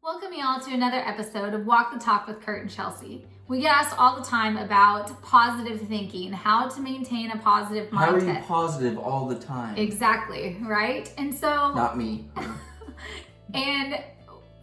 Welcome y'all to another episode of Walk the Talk with Kurt and Chelsea. We get asked all the time about positive thinking, how to maintain a positive mindset. How are you positive all the time? Exactly, right? And so... Not me. And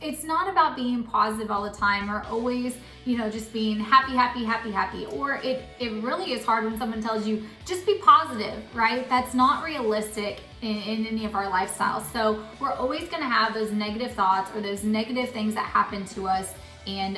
it's not about being positive all the time or always, just being happy. Or it really is hard when someone tells you, just be positive, right? That's not realistic in any of our lifestyles. So we're always going to have those negative thoughts or those negative things that happen to us. And,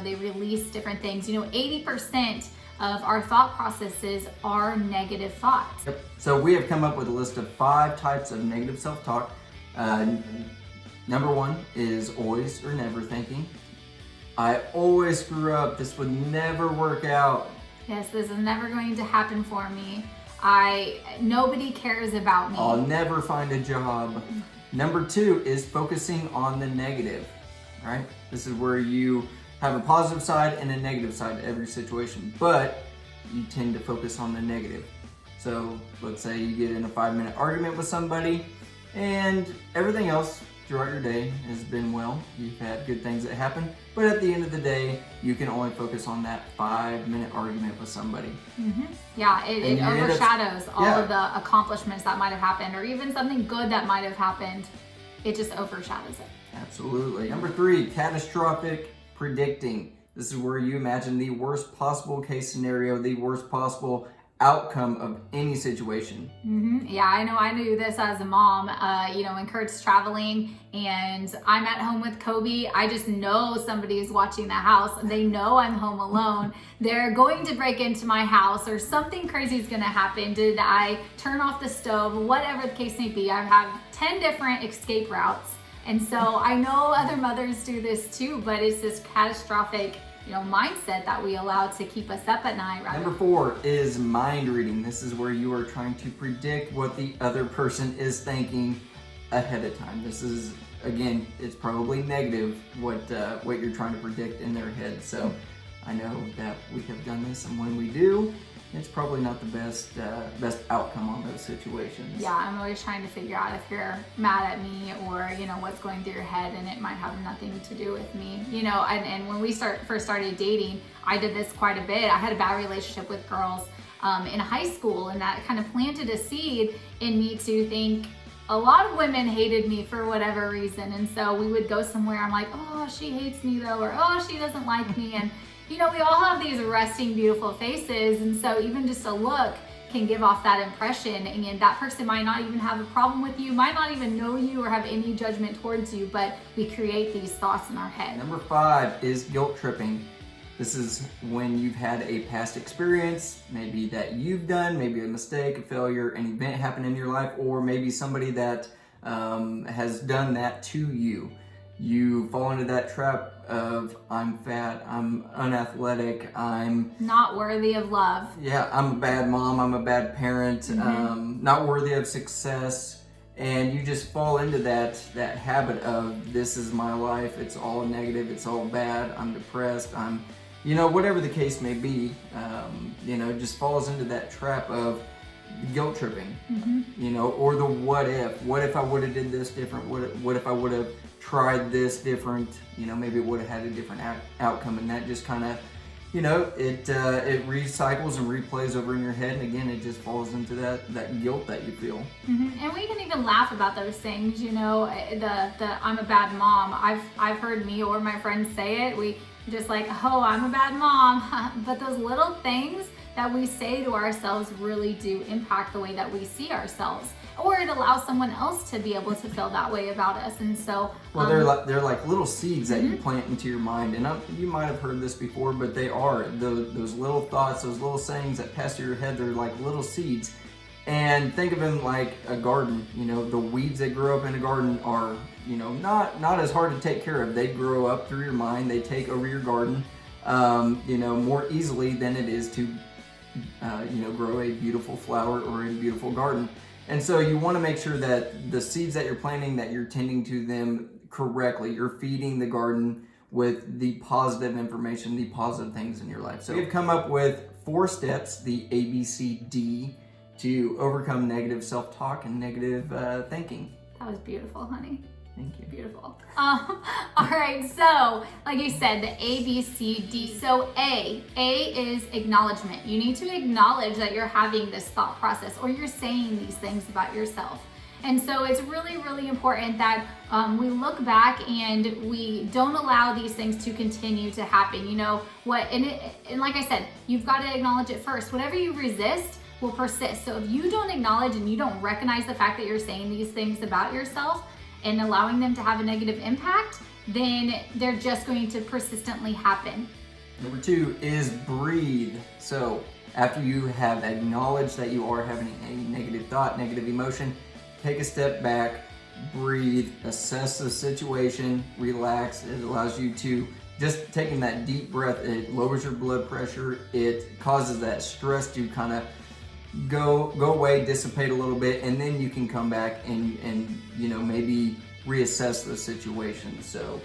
they release different things. 80% of our thought processes are negative thoughts. Yep. So we have come up with a list of 5 types of negative self-talk. Number 1 is always or never thinking. I always screw up. This would never work out. Yes, this is never going to happen for me. Nobody cares about me. I'll never find a job. Number 2 is focusing on the negative, right? This is where you have a positive side and a negative side to every situation, but you tend to focus on the negative. So let's say you get in a 5-minute argument with somebody and everything else throughout your day has been well. You've had good things that happen, but at the end of the day, you can only focus on that 5-minute argument with somebody. Mm-hmm. Yeah, it overshadows all of the accomplishments that might have happened, or even something good that might have happened. It just overshadows it. Absolutely. Number 3, catastrophic predicting. This is where you imagine the worst possible case scenario, the worst possible outcome of any situation. Mm-hmm. Yeah, I know I do this as a mom. When Kurt's traveling and I'm at home with Kobe, I just know somebody is watching the house. They know I'm home alone. They're going to break into my house or something crazy is going to happen. Did I turn off the stove? Whatever the case may be, I have 10 different escape routes. And so I know other mothers do this too, but it's this catastrophic mindset that we allow to keep us up at night. Rather. Number 4 is mind reading. This is where you are trying to predict what the other person is thinking ahead of time. This is, again, it's probably negative what you're trying to predict in their head. So I know that we have done this, and when we do, it's probably not the best outcome on those situations. Yeah, I'm always trying to figure out if you're mad at me or, what's going through your head, and it might have nothing to do with me. And when we first started dating, I did this quite a bit. I had a bad relationship with girls in high school, and that kind of planted a seed in me to think a lot of women hated me for whatever reason. And so we would go somewhere, I'm like, oh, she hates me though, or oh, she doesn't like me. And we all have these resting, beautiful faces, and so even just a look can give off that impression, and that person might not even have a problem with you, might not even know you or have any judgment towards you, but we create these thoughts in our head. Number 5 is guilt tripping. This is when you've had a past experience, maybe that you've done, maybe a mistake, a failure, an event happened in your life, or maybe somebody that has done that to you. You fall into that trap of, I'm fat, I'm unathletic, I'm not worthy of love. Yeah, I'm a bad mom, I'm a bad parent, not worthy of success. And you just fall into that habit of, this is my life, it's all negative, it's all bad, I'm depressed, I'm, whatever the case may be, just falls into that trap of guilt tripping, or the what if I would have did this different, what if I would have tried this different, maybe it would have had a different outcome, and that just kind of, it recycles and replays over in your head, and again, it just falls into that guilt that you feel. And we can even laugh about those things, the I'm a bad mom. I've heard me or my friends say it. We just like, oh, I'm a bad mom. But those little things that we say to ourselves really do impact the way that we see ourselves, or it allows someone else to be able to feel that way about us. And so they're like little seeds that you plant into your mind, and you might have heard this before, but they are those little thoughts, those little sayings that pass through your head. They're like little seeds, and think of them like a garden. The weeds that grow up in a garden are not as hard to take care of. They grow up through your mind, they take over your garden more easily than it is to grow a beautiful flower or a beautiful garden. And so you want to make sure that the seeds that you're planting, that you're tending to them correctly. You're feeding the garden with the positive information, the positive things in your life. So we've come up with 4 steps, the ABCD, to overcome negative self-talk and negative thinking. That was beautiful, honey. Thank you. Beautiful. All right, so like you said, the A, B, C, D. So A is acknowledgement. You need to acknowledge that you're having this thought process or you're saying these things about yourself. And so it's really, really important that we look back and we don't allow these things to continue to happen. You know what? And like I said, you've got to acknowledge it first. Whatever you resist will persist. So if you don't acknowledge and you don't recognize the fact that you're saying these things about yourself and allowing them to have a negative impact, then they're just going to persistently happen. Number 2 is breathe. So after you have acknowledged that you are having a negative thought, negative emotion, take a step back, breathe, assess the situation, relax. It allows you to just taking that deep breath. It lowers your blood pressure. It causes that stress to kind of go away, dissipate a little bit, and then you can come back and maybe reassess the situation. So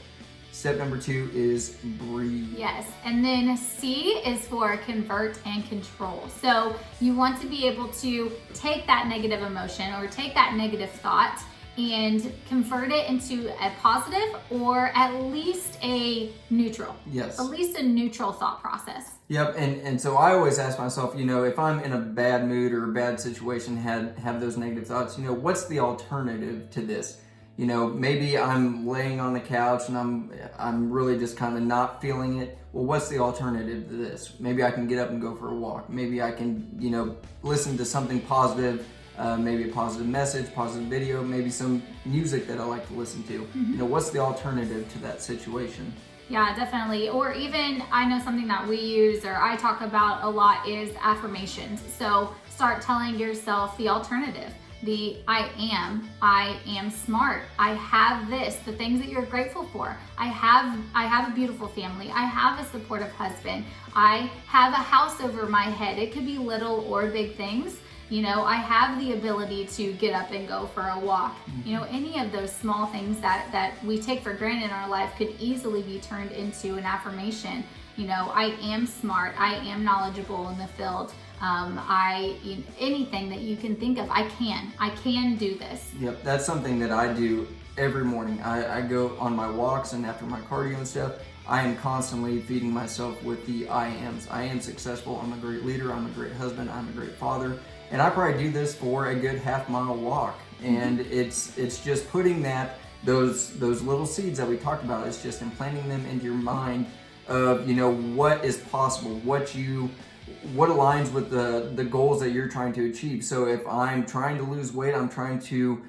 step number 2 is breathe. Yes, and then C is for convert and control. So you want to be able to take that negative emotion or take that negative thought and convert it into a positive or at least a neutral. Yes. At least a neutral thought process. Yep, and so I always ask myself, if I'm in a bad mood or a bad situation, have those negative thoughts, what's the alternative to this? Maybe I'm laying on the couch and I'm really just kind of not feeling it. Well, what's the alternative to this? Maybe I can get up and go for a walk. Maybe I can, listen to something positive, maybe a positive message, positive video, maybe some music that I like to listen to. What's the alternative to that situation? Yeah, definitely. Or even, I know something that we use or I talk about a lot is affirmations. So start telling yourself the alternative. I am smart, I have this, the things that you're grateful for. I have a beautiful family, I have a supportive husband, I have a house over my head. It could be little or big things. I have the ability to get up and go for a walk. Any of those small things that we take for granted in our life could easily be turned into an affirmation. I am smart, I am knowledgeable in the field. Anything that you can think of, I can do this. Yep, that's something that I do every morning. I go on my walks and after my cardio and stuff, I am constantly feeding myself with the I ams. I am successful, I'm a great leader, I'm a great husband, I'm a great father. And I probably do this for a good half-mile walk. And it's just putting those little seeds that we talked about, it's just implanting them into your mind of, what is possible, what aligns with the goals that you're trying to achieve. So if I'm trying to lose weight, I'm trying to,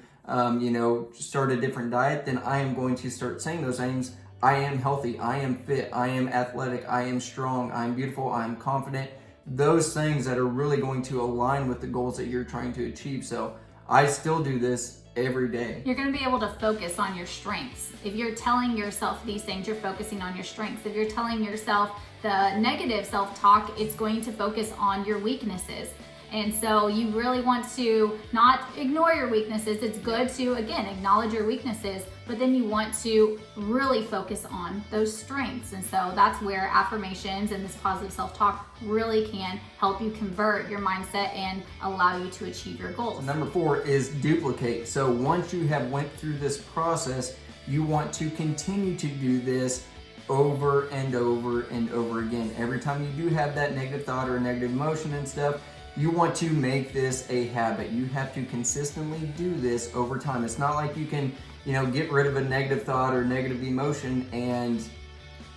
start a different diet, then I am going to start saying those things. I am healthy, I am fit, I am athletic, I am strong, I am beautiful, I am confident. Those things that are really going to align with the goals that you're trying to achieve. So I still do this every day. You're going to be able to focus on your strengths. If you're telling yourself these things, you're focusing on your strengths. If you're telling yourself the negative self-talk, it's going to focus on your weaknesses. And so you really want to not ignore your weaknesses. It's good to, again, acknowledge your weaknesses, but then you want to really focus on those strengths. And so that's where affirmations and this positive self-talk really can help you convert your mindset and allow you to achieve your goals. Number 4 is duplicate. So once you have went through this process, you want to continue to do this over and over and over again. Every time you do have that negative thought or a negative emotion and stuff, you want to make this a habit. You have to consistently do this over time. It's not like you can, get rid of a negative thought or negative emotion and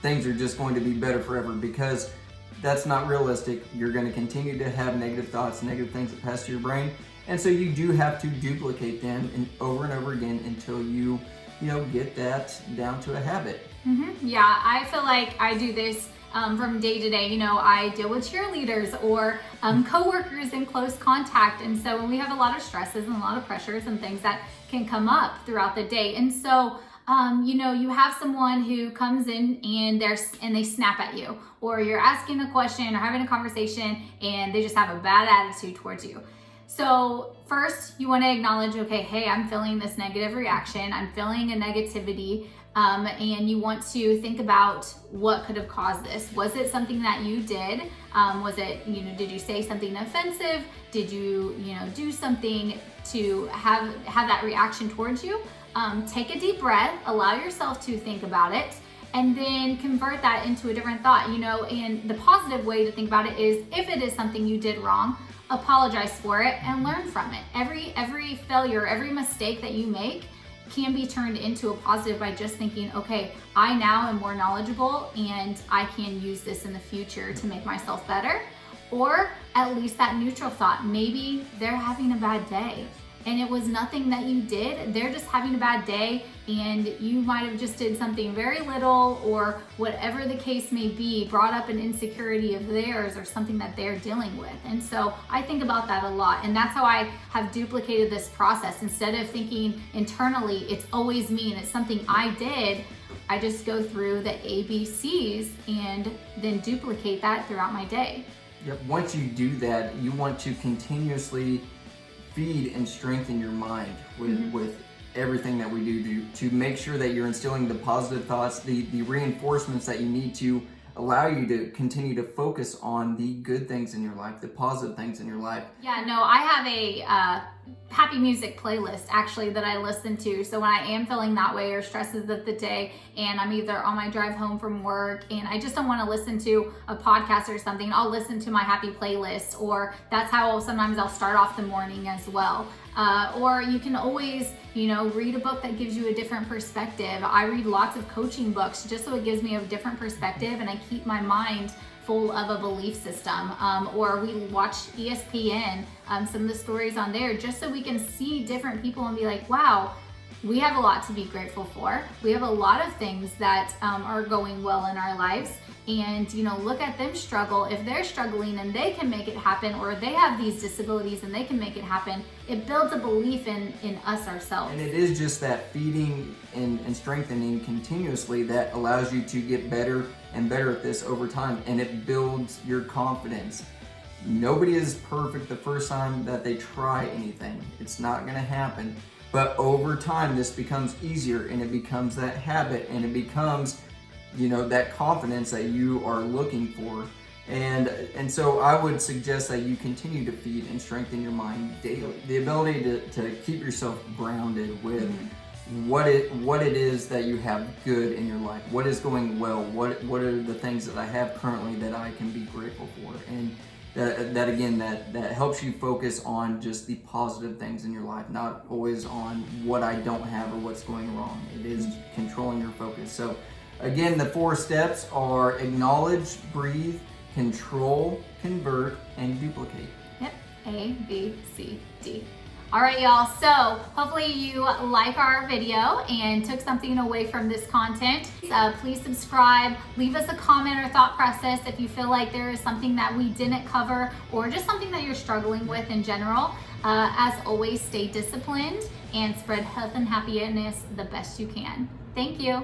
things are just going to be better forever, because that's not realistic. You're going to continue to have negative thoughts, negative things that pass through your brain. And so you do have to duplicate them and over again until you get that down to a habit. Yeah, I feel like I do this from day to day. I deal with cheerleaders or coworkers in close contact. And so when we have a lot of stresses and a lot of pressures and things that can come up throughout the day. And so, you have someone who comes in and they snap at you, or you're asking a question or having a conversation and they just have a bad attitude towards you. So first you want to acknowledge, okay, hey, I'm feeling this negative reaction. I'm feeling a negativity. And you want to think about what could have caused this. Was it something that you did? Was it, did you say something offensive? Did you, do something to have that reaction towards you? take a deep breath, allow yourself to think about it, and then convert that into a different thought, and the positive way to think about it is, if it is something you did wrong, apologize for it and learn from it. Every failure, every mistake that you make can be turned into a positive by just thinking, okay, I now am more knowledgeable and I can use this in the future to make myself better. Or at least that neutral thought, maybe they're having a bad day and it was nothing that you did. They're just having a bad day and you might have just did something very little, or whatever the case may be, brought up an insecurity of theirs or something that they're dealing with. And so I think about that a lot, and that's how I have duplicated this process. Instead of thinking internally, it's always me and it's something I did, I just go through the ABCs and then duplicate that throughout my day. Yep. Once you do that, you want to continuously feed and strengthen your mind with everything that we do to make sure that you're instilling the positive thoughts, the reinforcements that you need to allow you to continue to focus on the good things in your life, the positive things in your life. Yeah, no, I have a happy music playlist actually that I listen to. So when I am feeling that way or stresses of the day and I'm either on my drive home from work and I just don't want to listen to a podcast or something, I'll listen to my happy playlist, or that's how sometimes I'll start off the morning as well. Or you can always, read a book that gives you a different perspective. I read lots of coaching books just so it gives me a different perspective and I keep my mind full of a belief system. Or we watch ESPN, some of the stories on there, just so we can see different people and be like, wow, we have a lot to be grateful for. We have a lot of things that are going well in our lives. And, look at them struggle. If they're struggling and they can make it happen, or they have these disabilities and they can make it happen, it builds a belief in us ourselves. And it is just that feeding and strengthening continuously that allows you to get better and better at this over time. And it builds your confidence. Nobody is perfect the first time that they try anything. It's not going to happen. But over time, this becomes easier and it becomes that habit and it becomes that confidence that you are looking for. And so I would suggest that you continue to feed and strengthen your mind daily. The ability to keep yourself grounded with what it is that you have good in your life, what is going well, what are the things that I have currently that I can be grateful for. And that helps you focus on just the positive things in your life, not always on what I don't have or what's going wrong. It is controlling your focus. So again, the 4 steps are acknowledge, breathe, control, convert, and duplicate. Yep, A, B, C, D. All right, y'all, so hopefully you like our video and took something away from this content. Please subscribe, leave us a comment or thought process if you feel like there is something that we didn't cover or just something that you're struggling with in general. As always, stay disciplined and spread health and happiness the best you can. Thank you.